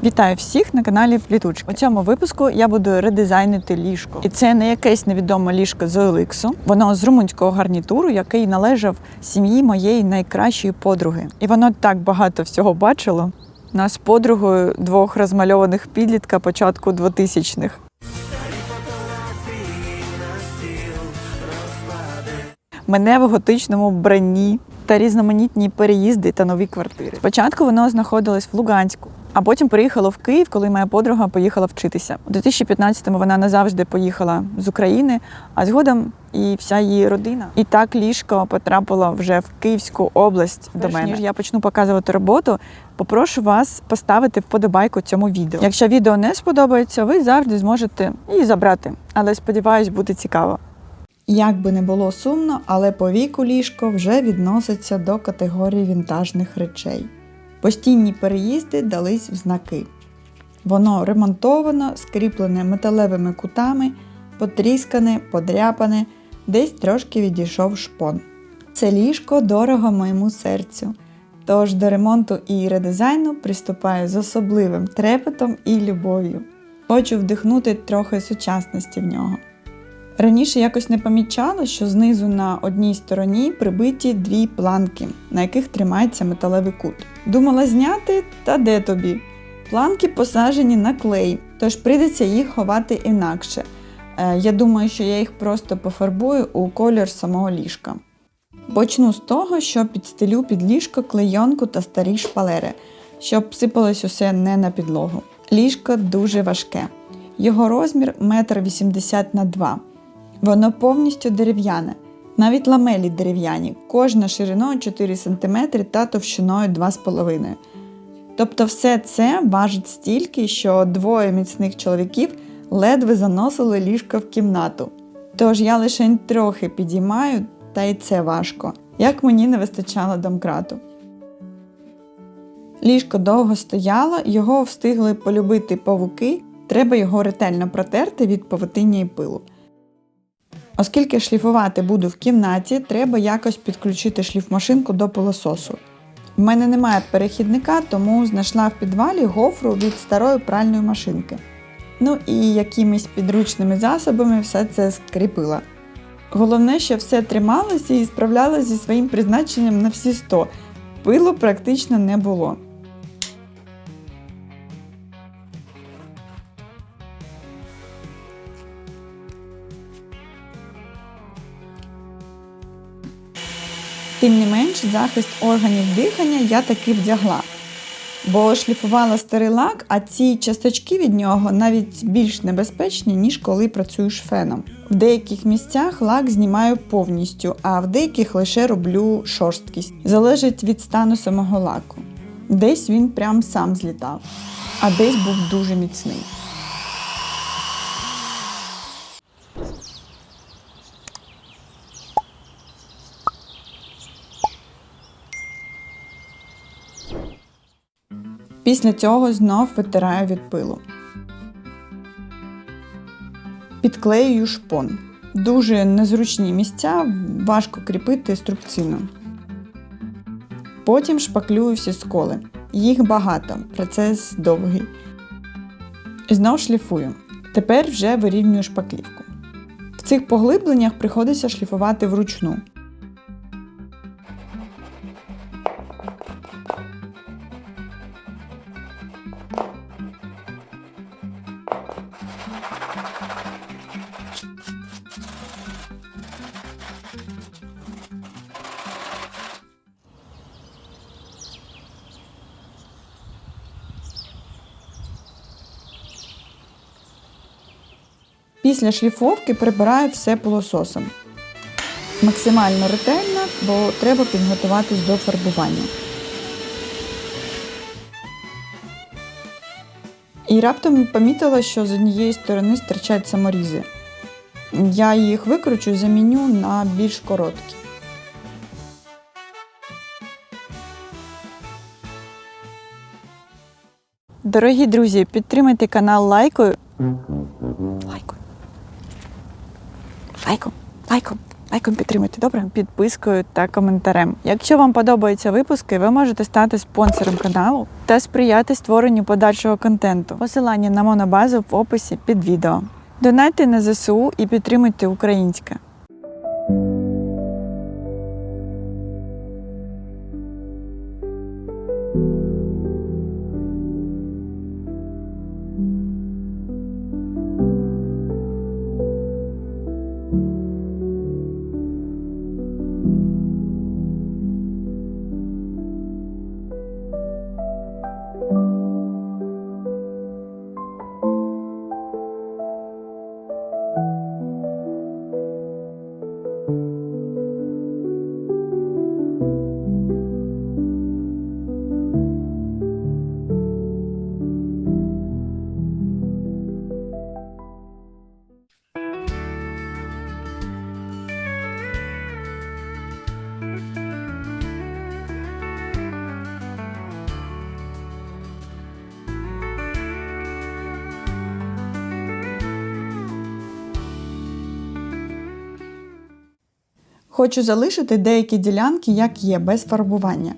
Вітаю всіх на каналі Плітучки. У цьому випуску я буду редизайнити ліжко. І це не якесь невідоме ліжко з OLX. Воно з румунського гарнітуру, який належав сім'ї моєї найкращої подруги. І воно так багато всього бачило. Нас з подругою двох розмальованих підлітка початку 2000-х. Мене в готичному вбранні та різноманітні переїзди та нові квартири. Спочатку воно знаходилось в Луганську, а потім переїхало в Київ, коли моя подруга поїхала вчитися. У 2015-му вона назавжди поїхала з України, а згодом і вся її родина. І так ліжко потрапило вже в Київську область до мене. Ніж я почну показувати роботу, попрошу вас поставити вподобайку цьому відео. Якщо відео не сподобається, ви завжди зможете її забрати. Але сподіваюсь, буде цікаво. Як би не було сумно, але по віку ліжко вже відноситься до категорії вінтажних речей. Постійні переїзди дались в знаки. Воно ремонтовано, скріплене металевими кутами, потріскане, подряпане, десь трошки відійшов шпон. Це ліжко дорого моєму серцю, тож до ремонту і редизайну приступаю з особливим трепетом і любов'ю. Хочу вдихнути трохи сучасності в нього. Раніше якось не помічала, що знизу на одній стороні прибиті дві планки, на яких тримається металевий кут. Думала зняти, та де тобі? Планки посаджені на клей, тож прийдеться їх ховати інакше. Я думаю, що я їх просто пофарбую у колір самого ліжка. Почну з того, що підстелю під ліжко клейонку та старі шпалери, щоб сипалось усе не на підлогу. Ліжко дуже важке. Його розмір 1,80 м на 2 м. Воно повністю дерев'яне, навіть ламелі дерев'яні, кожна шириною 4 см та товщиною 2,5 см. Тобто все це важить стільки, що двоє міцних чоловіків ледве заносили ліжко в кімнату. Тож я лише трохи підіймаю, та й це важко, як мені не вистачало домкрату. Ліжко довго стояло, його встигли полюбити павуки, треба його ретельно протерти від павутиння і пилу. Оскільки шліфувати буду в кімнаті, треба якось підключити шліфмашинку до пилососу. В мене немає перехідника, тому знайшла в підвалі гофру від старої пральної машинки. Ну і якимись підручними засобами все це скріпила. Головне, що все трималося і справлялося зі своїм призначенням на всі 100. Пилу практично не було. Тим не менш, захист органів дихання я таки вдягла, бо шліфувала старий лак, а ці часточки від нього навіть більш небезпечні, ніж коли працюєш феном. В деяких місцях лак знімаю повністю, а в деяких лише роблю шорсткість. Залежить від стану самого лаку. Десь він прям сам злітав, а десь був дуже міцний. Після цього знов витираю від пилу. Підклеюю шпон. Дуже незручні місця, важко кріпити струбцину. Потім шпаклюю всі сколи. Їх багато, процес довгий. Знов шліфую. Тепер вже вирівнюю шпаклівку. В цих поглибленнях приходиться шліфувати вручну. Після шліфовки прибираю все пилососом. Максимально ретельно, бо треба підготуватись до фарбування. І раптом помітила, що з однієї сторони стирчать саморізи. Я їх викручу і заміню на більш короткі. Дорогі друзі, підтримайте канал лайкою. Лайком. Лайком підтримуйте, добре? Підпискою та коментарем. Якщо вам подобаються випуски, ви можете стати спонсором каналу та сприяти створенню подальшого контенту. Посилання на монобазу в описі під відео. Донайте на ЗСУ і підтримуйте українське. Хочу залишити деякі ділянки, як є, без фарбування.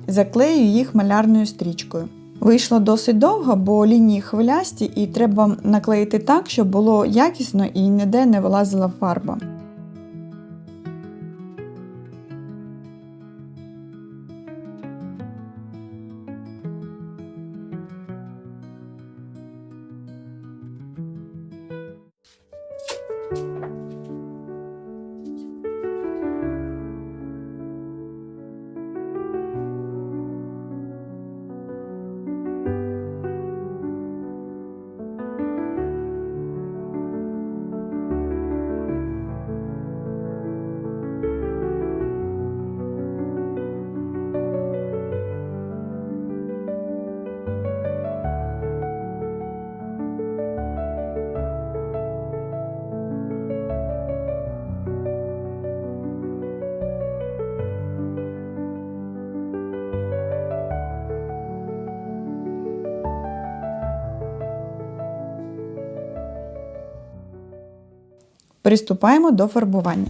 Заклею їх малярною стрічкою. Вийшло досить довго, бо лінії хвилясті і треба наклеїти так, щоб було якісно і ніде не вилазила фарба. Приступаємо до фарбування.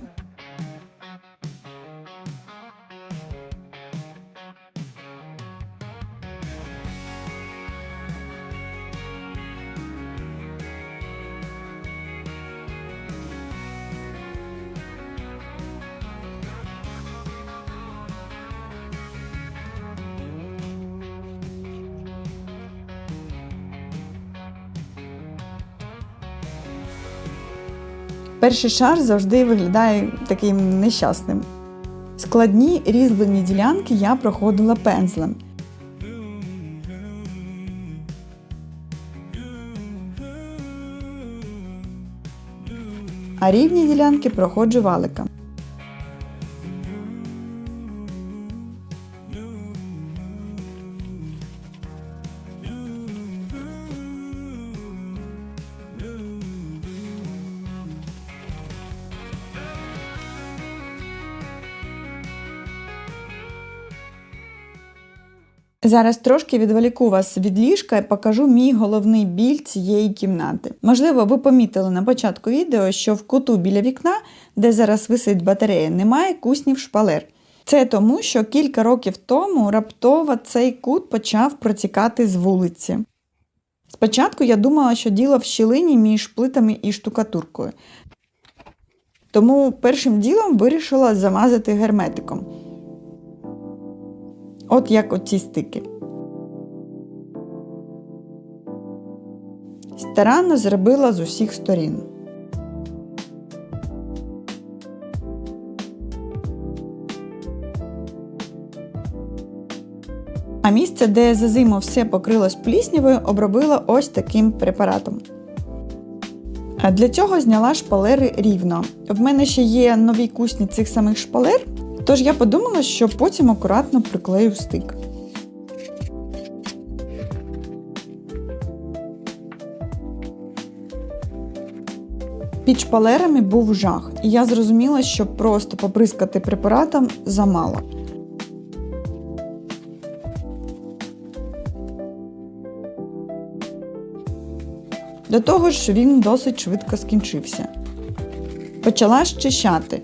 Перший шар завжди виглядає таким нещасним. Складні різьблені ділянки я проходила пензлем. А рівні ділянки проходжу валиком. Зараз трошки відволіку вас від ліжка і покажу мій головний біль цієї кімнати. Можливо, ви помітили на початку відео, що в куту біля вікна, де зараз висить батарея, немає куснів шпалер. Це тому, що кілька років тому раптово цей кут почав протікати з вулиці. Спочатку я думала, що діло в щілині між плитами і штукатуркою. Тому першим ділом вирішила замазати герметиком. От як оці стики. Старанно зробила з усіх сторін. А місце, де за зиму все покрилось пліснявою, обробила ось таким препаратом. А для цього зняла шпалери рівно. В мене ще є нові кусні цих самих шпалер, тож я подумала, що потім акуратно приклею стик. Під шпалерами був жах, і я зрозуміла, що просто поприскати препаратом замало. До того ж, він досить швидко скінчився. Почала щищати.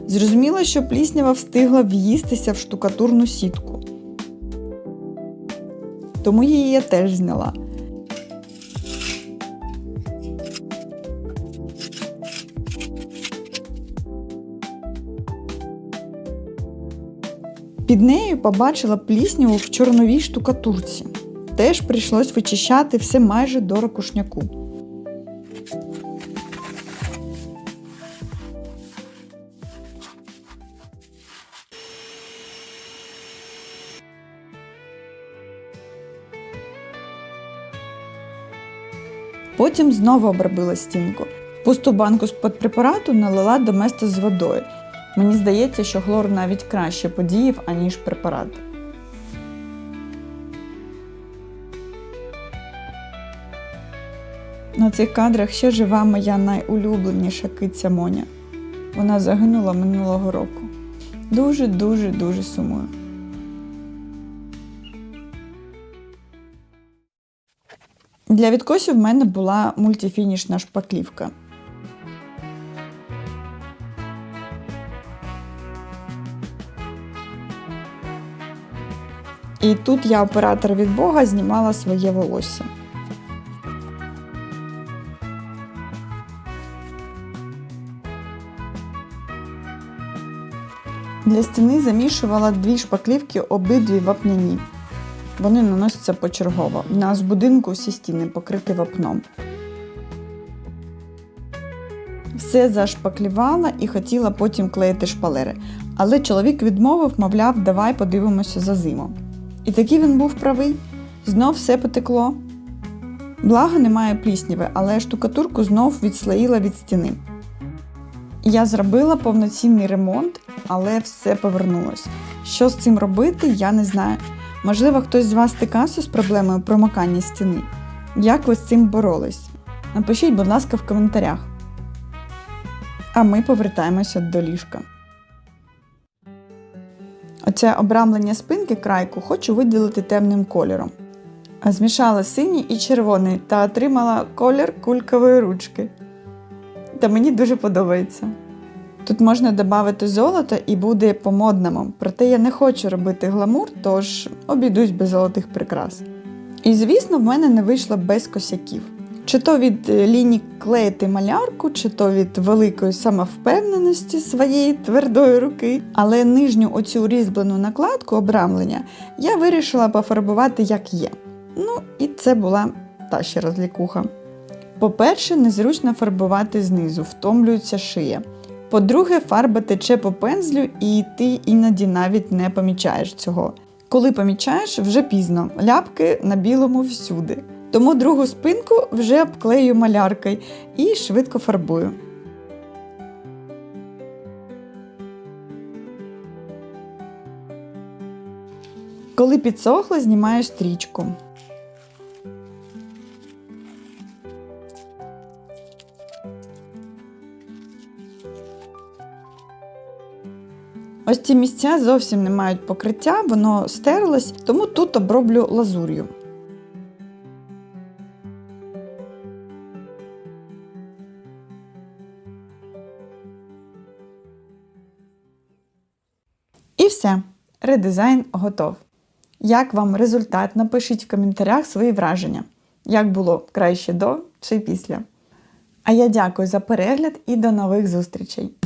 Зрозуміла, що пліснява встигла в'їстися в штукатурну сітку. Тому її я теж зняла. Під нею побачила плісняву в чорновій штукатурці. Теж прийшлось вичищати все майже до ракушняку. Потім знову обробила стінку. Пусту банку з-під препарату налила доместос з водою. Мені здається, що хлор навіть краще подіяв, аніж препарат. На цих кадрах ще жива моя найулюбленіша киця Моня. Вона загинула минулого року. Дуже сумую. Для відкосів в мене була мультифінішна шпаклівка. І тут я, оператор від Бога, знімала своє волосся. Для стіни замішувала 2 шпаклівки, обидві вапняні. Вони наносяться почергово. У нас в будинку всі стіни покриті вапном. Все зашпаклювала і хотіла потім клеїти шпалери. Але чоловік відмовив, мовляв, давай подивимося за зиму. І таки він був правий. Знов все потекло. Благо немає плісняви, але штукатурку знов відслоїла від стіни. Я зробила повноцінний ремонт, але все повернулось. Що з цим робити, я не знаю. Можливо, хтось з вас стикався з проблемою промокання стіни? Як ви з цим боролись? Напишіть, будь ласка, в коментарях. А ми повертаємося до ліжка. Оце обрамлення спинки крайку хочу виділити темним кольором. А змішала синій і червоний та отримала колір кулькової ручки. Та мені дуже подобається. Тут можна додати золото і буде по-модному, проте я не хочу робити гламур, тож обійдусь без золотих прикрас. І звісно, в мене не вийшло без косяків. Чи то від лінії клеїти малярку, чи то від великої самовпевненості своєї твердої руки. Але нижню оцю різьблену накладку обрамлення я вирішила пофарбувати як є. Ну, і це була та ще розлікуха. По-перше, незручно фарбувати знизу, втомлюється шия. По-друге, фарба тече по пензлю і ти іноді навіть не помічаєш цього. Коли помічаєш, вже пізно, ляпки на білому всюди. Тому другу спинку вже обклею маляркою і швидко фарбую. Коли підсохло, знімаю стрічку. Ось ці місця зовсім не мають покриття, воно стерлось, тому тут оброблю лазур'ю. І все, редизайн готов. Як вам результат? Напишіть в коментарях свої враження. Як було краще до чи після. А я дякую за перегляд і до нових зустрічей!